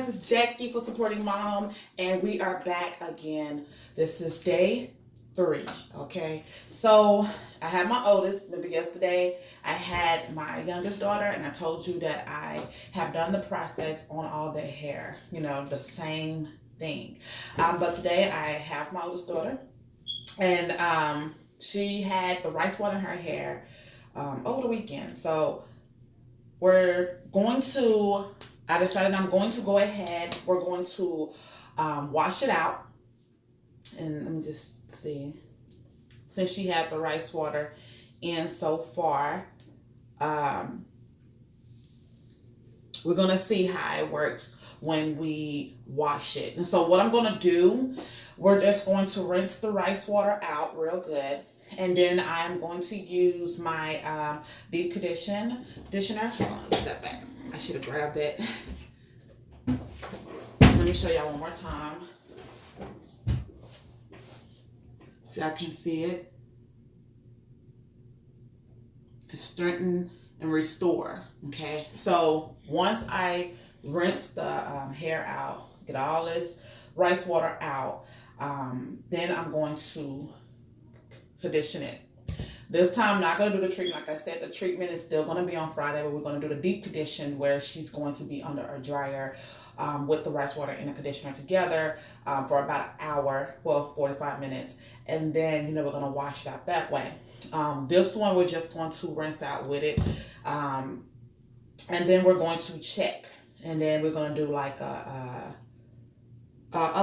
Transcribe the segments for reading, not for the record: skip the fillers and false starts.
it's Jackie for Supporting Mom, and we are back again. This is day 3, okay? So I had my oldest. Remember yesterday I had my youngest daughter, and I told you that I have done the process on all their hair, you know, the same thing. But today I have my oldest daughter, and she had the rice water in her hair over the weekend. So I decided I'm going to go ahead. We're going to wash it out. And let me just see. Since she had the rice water in so far, we're going to see how it works when we wash it. And so what I'm going to do, we're just going to rinse the rice water out real good. And then I'm going to use my deep conditioner. Hold on, step back. I should have grabbed it. Let me show y'all one more time. If y'all can see it. It's strengthen and restore. Okay. So once I rinse the hair out, get all this rice water out, then I'm going to condition it. This time I'm not going to do the treatment. Like I said, the treatment is still going to be on Friday, but we're going to do the deep condition where she's going to be under a dryer with the rice water and the conditioner together for about an hour, well, 45 minutes. And then, we're going to wash it out that way. This one we're just going to rinse out with it. And then we're going to check. And then we're going to do like a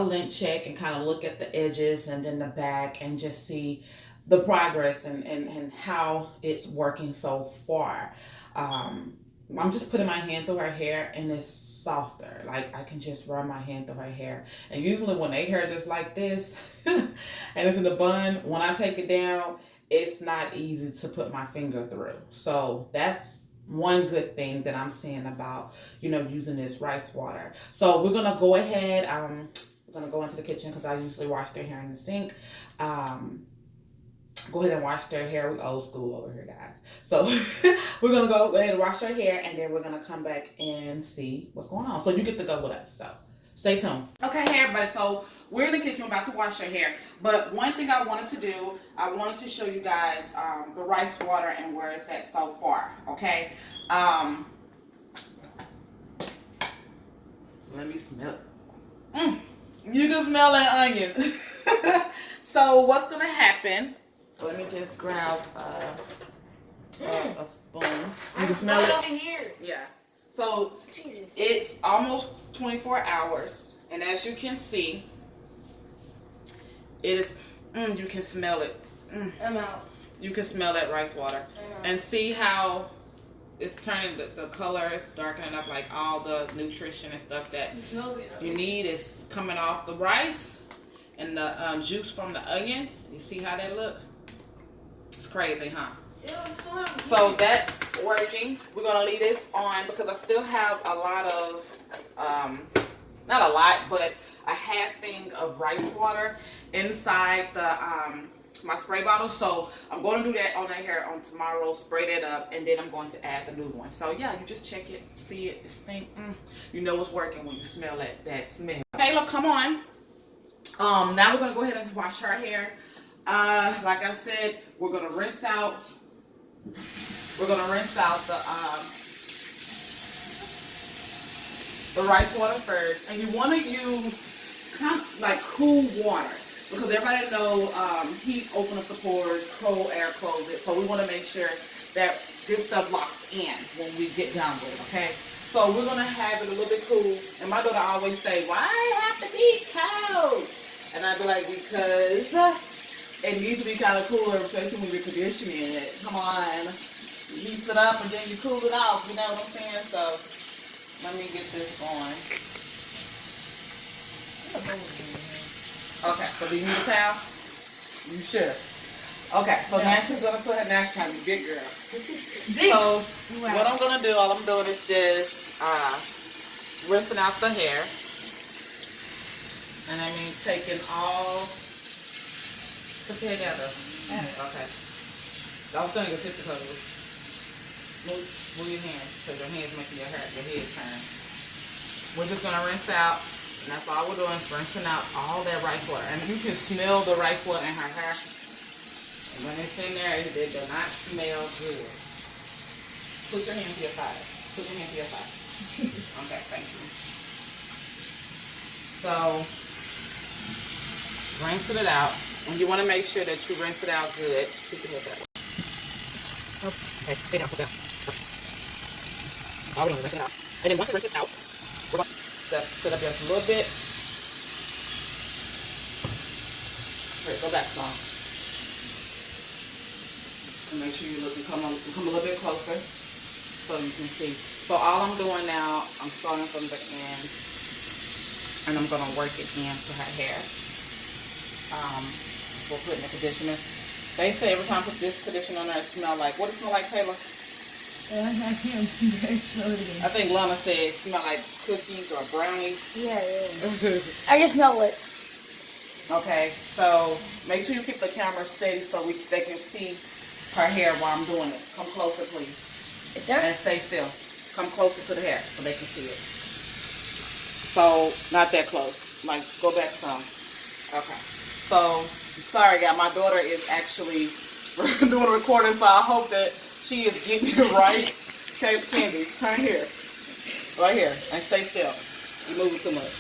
lint check and kind of look at the edges and then the back and just see the progress and how it's working so far. I'm just putting my hand through her hair and it's softer. Like I can just run my hand through her hair. And usually when they hair just like this and it's in the bun, when I take it down, it's not easy to put my finger through. So that's one good thing that I'm seeing about, using this rice water. So we're going to go ahead. We're going to go into the kitchen because I usually wash their hair in the sink. Go ahead and wash their hair. We old school over here, guys. So we're going to go ahead and wash her hair, and then we're going to come back and see what's going on. So you get to go with us. So stay tuned. Okay, hey, everybody. So we're in the kitchen about to wash her hair. But one thing I wanted to do, I wanted to show you guys the rice water and where it's at so far. Okay. Let me smell it. You can smell that onion. So what's going to happen? Let me just grab a spoon. You can smell it over here. Yeah. So Jesus. It's almost 24 hours, and as you can see, it is. You can smell it. I'm out. You can smell that rice water, and see how it's turning the color. It's darkening up, like all the nutrition and stuff that you need is coming off the rice, and the juice from the onion. You see how that look? It's crazy, huh? So that's working. We're going to leave this on because I still have a lot of, not a lot, but a half thing of rice water inside the my spray bottle. So I'm going to do that on her hair on tomorrow, spray that up, and then I'm going to add the new one. So yeah, you just check it, see it, it's stink. You know it's working when you smell that smell. Kayla, come on. Now we're going to go ahead and wash her hair. Like I said, we're gonna rinse out the rice water first, and you want to use kind of like cool water because everybody know heat opens up the pores, cold air closes it. So we want to make sure that this stuff locks in when we get done with it. Okay, so we're gonna have it a little bit cool. And my daughter always say, "Why it have to be cold?" And I'd be like, because it needs to be kind of cooler, especially when you're conditioning it. Come on. You heat it up and then you cool it off. You know what I'm saying? So, let me get this going. Okay, so do you need a towel? You sure? Okay, so now she's going to put her, now she's trying to be big girl. So, what I'm going to do, all I'm doing is just rinsing out the hair. And I mean taking all... Put your head down though. Okay. I was doing your picture because move your hands because your hands making your head turn. we're just gonna rinse out, and that's all we're doing is rinsing out all that rice water. And you can smell the rice water in her hair. And when it's in there, it does not smell good. Put your hand to your side. Put your hand to your side. Okay, thank you. So, rinse it out. And you want to make sure that you rinse it out good. Keep your head that way. Okay, stay down, put down. All we're doing is rinse it out. And then once you rinse it out, we're going to sit up just a little bit. Alright, go back some. And make sure you come a little bit closer so you can see. So all I'm doing now, I'm starting from the end, and I'm going to work it into her hair. We're putting the conditioner. They say every time I put this conditioner on there, it smells like, what does it smell like, Taylor? I can't smell it again. I think Lana said it smells like cookies or brownies. Yeah. I can smell it. Okay, so make sure you keep the camera steady so they can see her hair while I'm doing it. Come closer, please. And stay still. Come closer to the hair so they can see it. So, not that close. Like, go back some. Okay. So, sorry, guys. My daughter is actually doing a recording, so I hope that she is getting it right. Okay, Candy, turn here. Right here. And stay still. You're moving too much.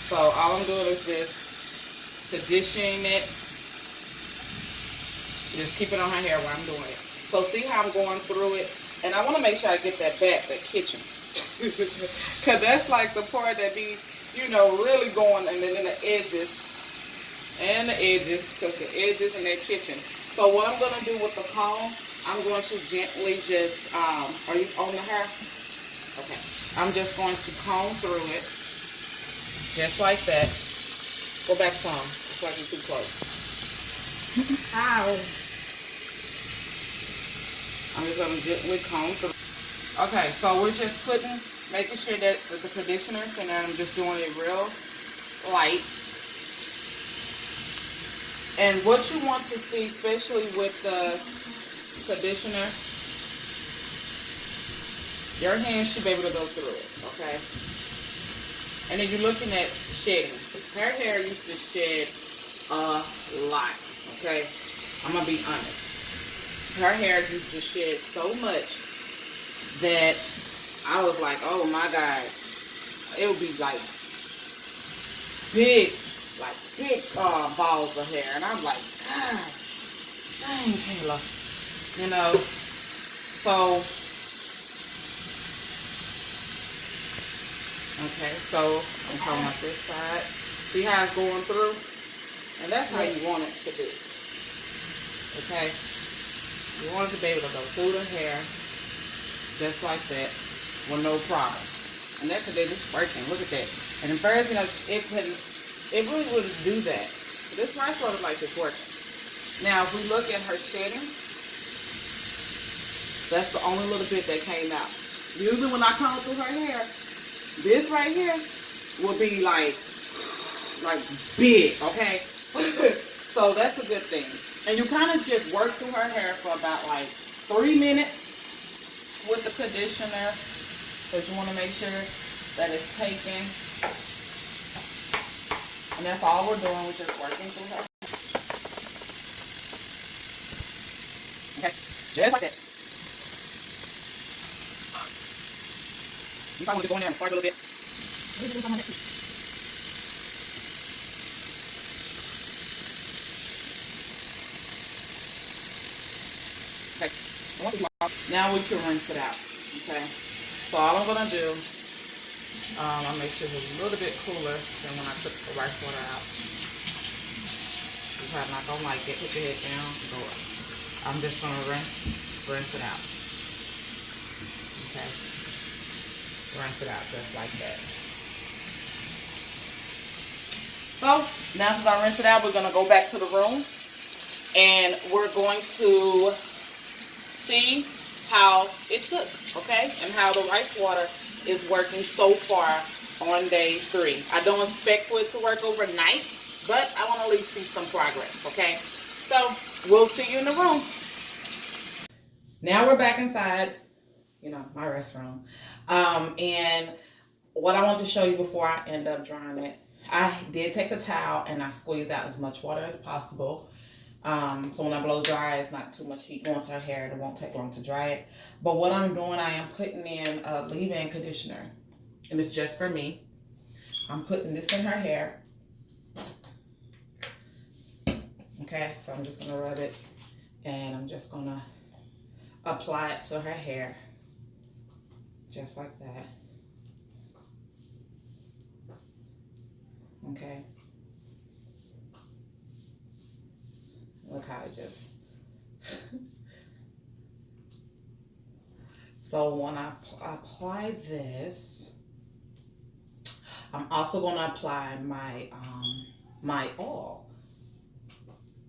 So, all I'm doing is just conditioning it. Just keep it on her hair while I'm doing it. So, see how I'm going through it? And I want to make sure I get that back, that kitchen. Because that's like the part that be, you know, really going, and then the edges. And the edges, because the edges in that kitchen. So what I'm going to do with the comb, I'm going to gently just, are you on the hair? Okay. I'm just going to comb through it. Just like that. Go back some. It's like you're too close. Ow. I'm just going to gently comb through. Okay, so we're just making sure that the conditioner's in there. I'm just doing it real light. And what you want to see, especially with the conditioner, your hands should be able to go through it, okay? And then you're looking at shedding. Her hair used to shed a lot, okay? I'm going to be honest. Her hair used to shed so much that I was like, oh my God. It would be like big balls of hair. And I'm like, God, dang, Kayla. You know, so, okay, so I'm talking about this side. See how it's going through? And that's how you want it to be. Okay? You want it to be able to go through the hair just like that with no problem. And that's what it's working. Look at that. And at first, you know, it really wouldn't do that. But this rice water like it's working. Now, if we look at her shedding, that's the only little bit that came out. Usually when I comb through her hair, this right here will be like big, okay? So that's a good thing. And you kind of just work through her hair for about like 3 minutes with the conditioner, because you want to make sure that it's taken. And that's all we're doing. We're just working through her. Okay, just like that. You probably want to go in there and fart a little bit. Okay, now we can rinse it out. Okay, so all I'm gonna do, I'll make sure it's a little bit cooler than when I took the rice water out. You probably not gonna like it. Put your head down. Go up. I'm just gonna rinse it out. Okay, rinse it out just like that. So now since I rinsed it out, we're gonna go back to the room and we're going to see how it took, okay, and how the rice water is working so far on day 3. I don't expect for it to work overnight, but I want to at least see some progress, okay? So we'll see you in the room. Now we're back inside. you know, my restroom. And what I want to show you before I end up drying it, I did take the towel and I squeezed out as much water as possible. So when I blow dry, it's not too much heat going to her hair. It won't take long to dry it. But what I'm doing, I am putting in a leave-in conditioner. And it's just for me. I'm putting this in her hair. Okay, so I'm just going to rub it. And I'm just going to apply it to her hair. Just like that. Okay. Look how it just... So when I apply this, I'm also going to apply my my oil.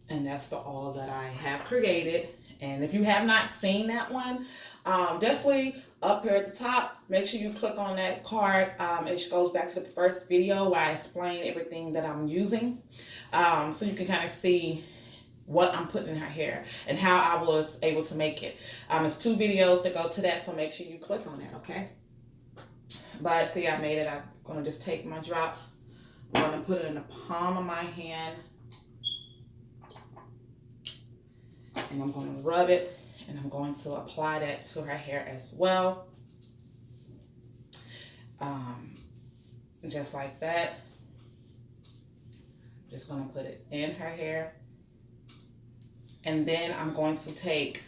And that's the oil that I have created. And if you have not seen that one, definitely up here at the top, make sure you click on that card. It goes back to the first video where I explain everything that I'm using. So you can kind of see what I'm putting in her hair and how I was able to make it. There's 2 videos that go to that, so make sure you click on that, okay? But see, I made it. I'm going to just take my drops. I'm going to put it in the palm of my hand. And I'm going to rub it, and I'm going to apply that to her hair as well. Just like that. Just going to put it in her hair. And then I'm going to take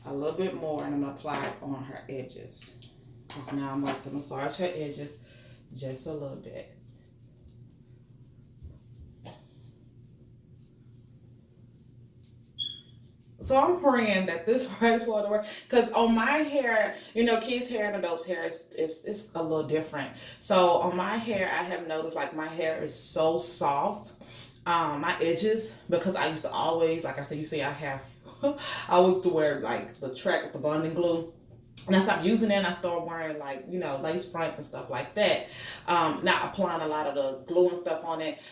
a little bit more and I'm going to apply it on her edges. Because now I'm going to massage her edges just a little bit. So I'm praying that this rice water works, because on my hair, you know, kids' hair and adults' hair is a little different. So on my hair, I have noticed like my hair is so soft. My edges, because I used to always, like I said, you see I have, I used to wear like the track with the bonding glue. And I stopped using it and I started wearing like, you know, lace fronts and stuff like that. Not applying a lot of the glue and stuff on it.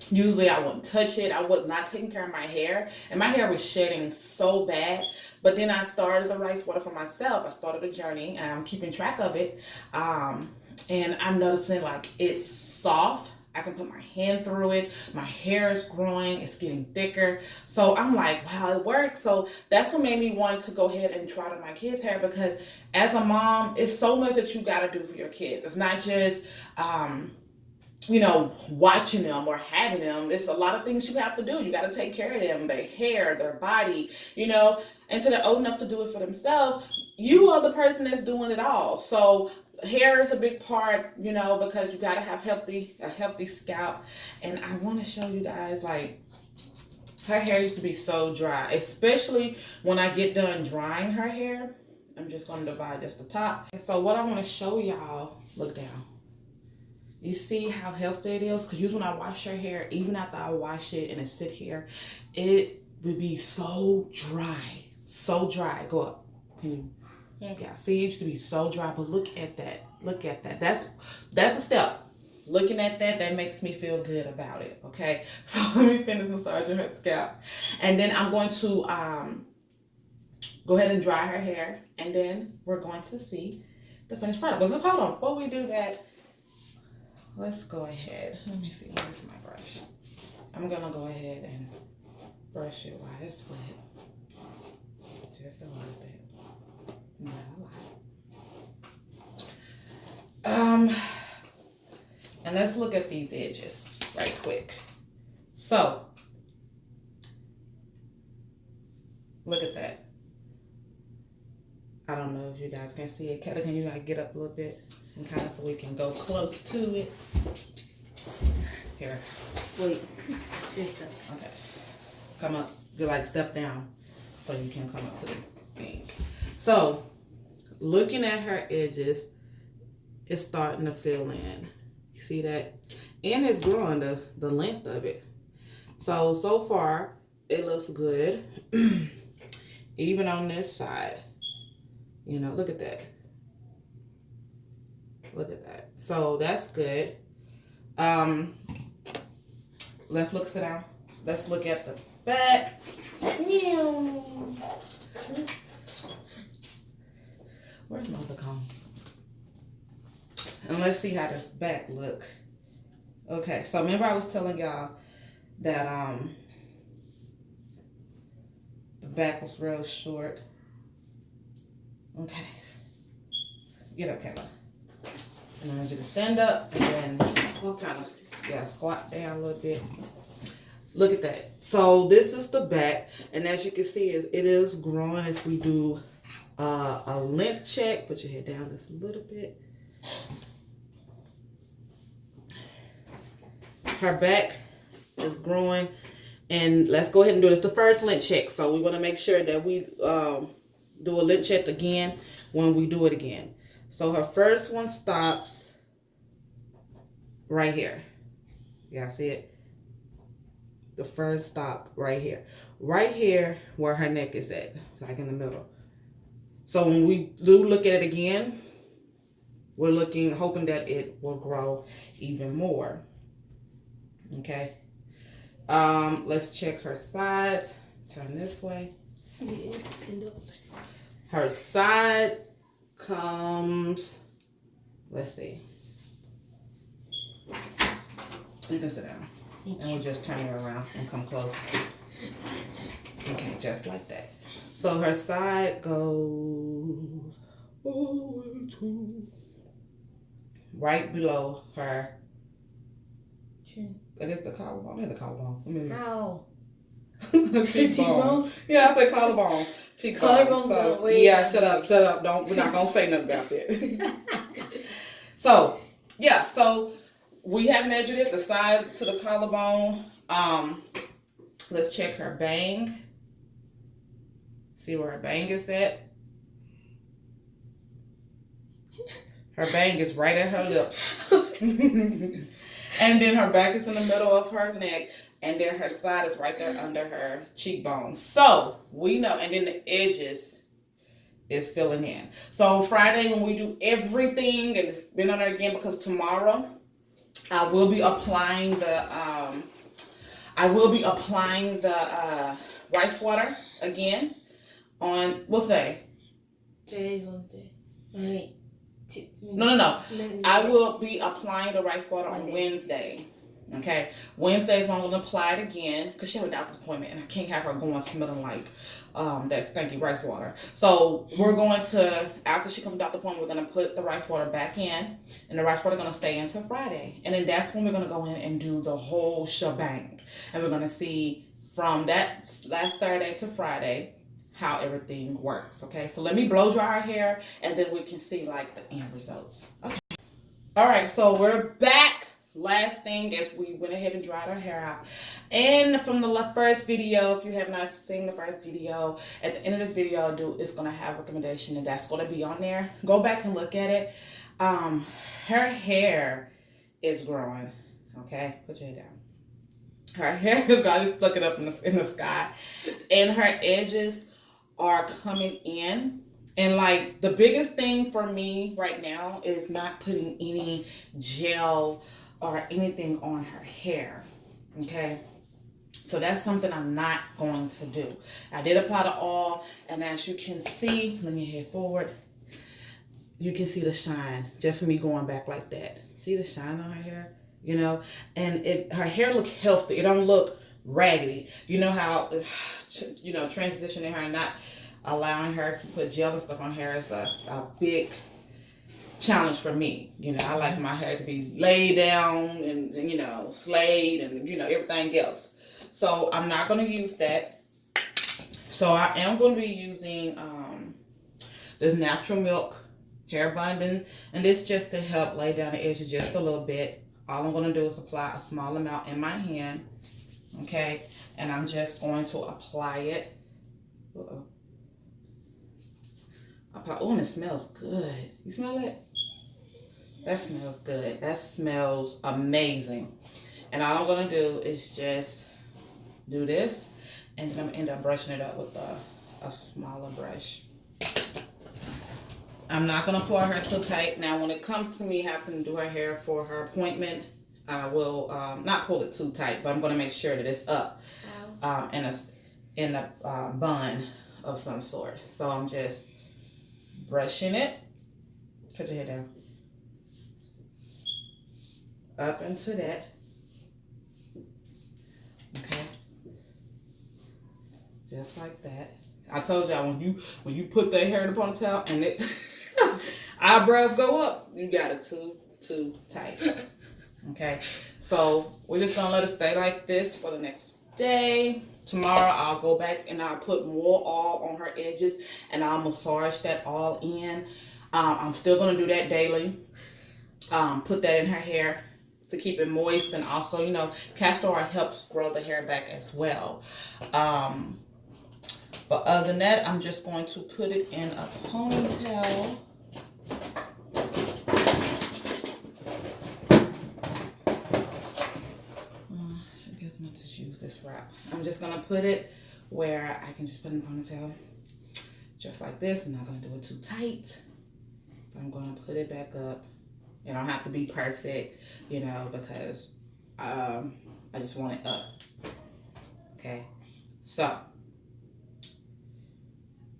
Usually I wouldn't touch it. I was not taking care of my hair. And my hair was shedding so bad. But then I started the rice water for myself. I started a journey and I'm keeping track of it. And I'm noticing like it's soft. I can put my hand through it. My hair is growing. It's getting thicker. So I'm like, wow, it works. So that's what made me want to go ahead and try to my kids' hair, because as a mom, it's so much that you got to do for your kids. It's not just, you know, watching them or having them. It's a lot of things you have to do. You got to take care of them, their hair, their body, you know, until they're old enough to do it for themselves. You are the person that's doing it all. So hair is a big part, you know, because you got to have a healthy scalp. And I want to show you guys, like, her hair used to be so dry, especially when I get done drying her hair. I'm just going to divide just the top. And so what I want to show y'all, look down. You see how healthy it is? Because usually when I wash her hair, even after I wash it and it sit here, it would be so dry. So dry. Go up. Can you? Yeah, see, it used to be so dry, but look at that. Look at that. That's a step. Looking at that, that makes me feel good about it, okay? So let me finish massaging her scalp. And then I'm going to go ahead and dry her hair, and then we're going to see the finished product. But hold on, before we do that, let's go ahead. Let me see, where's my brush? I'm gonna go ahead and brush it while it's wet. Just a little bit. Not a lot. And let's look at these edges right quick. So, look at that. I don't know if you guys can see it. Kelly, can you like get up a little bit and kind of so we can go close to it? Here. Wait. Just okay. Come up. You like step down so you can come up to the thing. So, looking at her edges, it's starting to fill in. You see that? And it's growing the length of it. So far, it looks good. Even on this side. You know, look at that. Look at that. So, that's good. Let's look, sit down. Let's look at the back. Where's my other comb? And let's see how this back look. Okay, so remember I was telling y'all that the back was real short. Okay. Get up, Kayla. And I want you to stand up and then kind of squat down a little bit. Look at that. So this is the back, and as you can see, it is growing. If we do a length check, put your head down just a little bit. Her back is growing, and let's go ahead and do this. The first length check. So we want to make sure that we do a length check again when we do it again. So her first one stops right here. Y'all see it? The first stop right here. Right here where her neck is at, like in the middle. So when we do look at it again, we're hoping that it will grow even more. Okay. Let's check her sides. Turn this way. Her side comes, let's see. You can sit down. And we'll just turn her around and come close. Okay, just like that. So her side goes all the way to right below her. It is the collarbone. It is the collarbone. How? Cheekbone. Yeah, I said collarbone. Cheekbone. Collarbone. So yeah, shut up. We're not gonna say nothing about that. So yeah, so we have measured it, the side to the collarbone. Let's check her bang. See where her bang is at. Her bang is right at her lips. And then her back is in the middle of her neck. And then her side is right there under her cheekbones. So we know, and then the edges is filling in. So Friday when we do everything, and it's been on there again because tomorrow I will be applying the rice water again on what's today? Today's Wednesday. Right. No. I will be applying the rice water on Wednesday. Okay, Wednesday is when I'm going to apply it again because she had a doctor's appointment and I can't have her going smelling like that stinky rice water. So we're going to, after she comes from doctor's appointment, we're going to put the rice water back in, and the rice water is going to stay until Friday. And then that's when we're going to go in and do the whole shebang. And we're going to see from that last Saturday to Friday how everything works. Okay, so let me blow dry her hair and then we can see like the end results. Okay. All right, so we're back. Last thing is we went ahead and dried our hair out. And from the first video, if you have not seen the first video, at the end of this video, it's going to have a recommendation, and that's going to be on there. Go back and look at it. Her hair is growing. Okay, put your head down. Her hair is going to look it up in the sky. And her edges are coming in. And like the biggest thing for me right now is not putting any gel or anything on her hair. Okay, so that's something I'm not going to do. I did apply the oil, and as you can see, let me head forward, you can see the shine just from me going back like that. See the shine on her hair, you know? And her hair look healthy. It don't look raggedy. You know how, you know, transitioning her and not allowing her to put gel and stuff on hair is a big challenge for me. You know, I like my hair to be laid down and you know, slayed and, you know, everything else. So I'm not going to use that. So I am going to be using this natural milk hair bonding, and this just to help lay down the edges just a little bit. All I'm going to do is apply a small amount in my hand. Okay, and I'm just going to apply it. Oh, and it smells good. You smell it? That smells good. That smells amazing. And all I'm going to do is just do this. And then I'm going to end up brushing it up with a smaller brush. I'm not going to pull her too tight. Now, when it comes to me having to do her hair for her appointment, I will not pull it too tight, but I'm going to make sure that it's up in a bun of some sort. So I'm just brushing it. Put your head down. Up into that. Okay. Just like that. I told y'all when you put that hair in the ponytail and it eyebrows go up, you got it too tight. Okay. So we're just gonna let it stay like this for the next day. Tomorrow I'll go back and I'll put more oil on her edges and I'll massage that all in. I'm still gonna do that daily. Put that in her hair to keep it moist, and also, you know, castor oil helps grow the hair back as well. But other than that, I'm just going to put it in a ponytail. I guess I'm going to just use this wrap. I'm just going to put it where I can just put it in a ponytail. Just like this. I'm not going to do it too tight. But I'm going to put it back up. It don't have to be perfect, you know, because I just want it up. Okay. So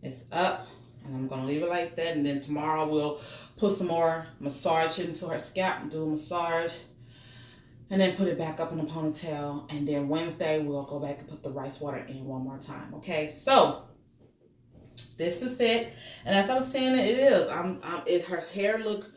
it's up, and I'm gonna leave it like that, and then tomorrow we'll put some more massage into her scalp and do a massage, and then put it back up in a ponytail, and then Wednesday we'll go back and put the rice water in one more time. Okay, so this is it, and as I was saying, it is. Her hair look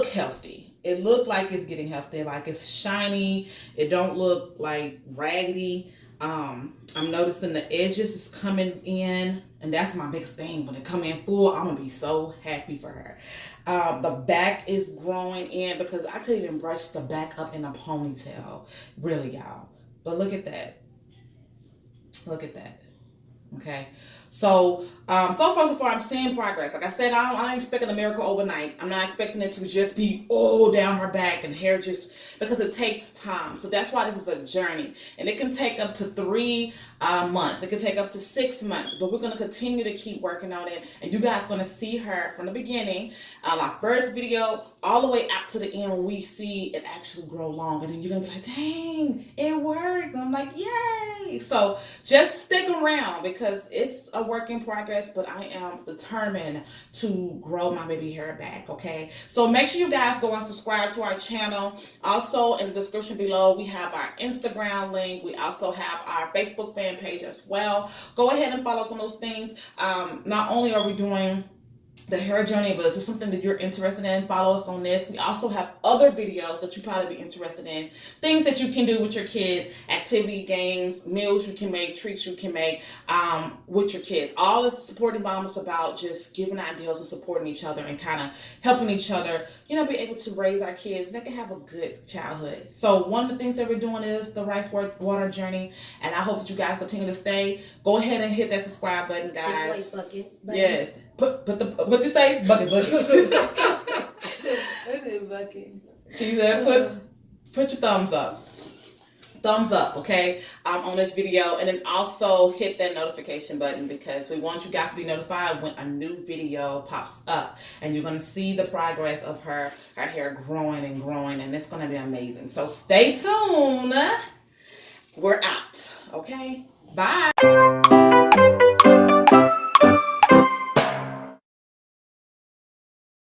healthy. It look like it's getting healthy, like it's shiny. It don't look like raggedy. I'm noticing the edges is coming in, and that's my biggest thing. When it come in full, I'm gonna be so happy for her. The back is growing in because I couldn't even brush the back up in a ponytail, really, y'all. But look at that. Look at that. Okay. So, so far, I'm seeing progress. Like I said, I'm not expecting a miracle overnight. I'm not expecting it to just be all down her back and hair just, because it takes time. So that's why this is a journey. And it can take up to 3 months. It can take up to 6 months. But we're going to continue to keep working on it. And you guys are going to see her from the beginning, our first video, all the way out to the end when we see it actually grow long. And then you're going to be like, dang, it worked. And I'm like, yay. So just stick around because it's a work in progress, but I am determined to grow my baby hair back. Okay, so make sure you guys go and subscribe to our channel. Also in the description below we have our Instagram link. We also have our Facebook fan page as well. Go ahead and follow some of those things. Not only are we doing the hair journey, but if it's something that you're interested in, follow us on this. We also have other videos that you probably be interested in, things that you can do with your kids, activity, games, meals you can make, treats you can make with your kids. All this Supporting Mom is about just giving ideas and supporting each other and kind of helping each other, you know, be able to raise our kids and they can have a good childhood. So one of the things that we're doing is the rice water journey, and I hope that you guys continue to stay. Go ahead and hit that subscribe button, guys. Like bucket. Yes. What you say? Bucket. What's it, bucket? She said, put your thumbs up. Thumbs up, okay, on this video. And then also hit that notification button because we want you guys to be notified when a new video pops up. And you're going to see the progress of her hair growing and growing. And it's going to be amazing. So stay tuned. We're out, okay? Bye.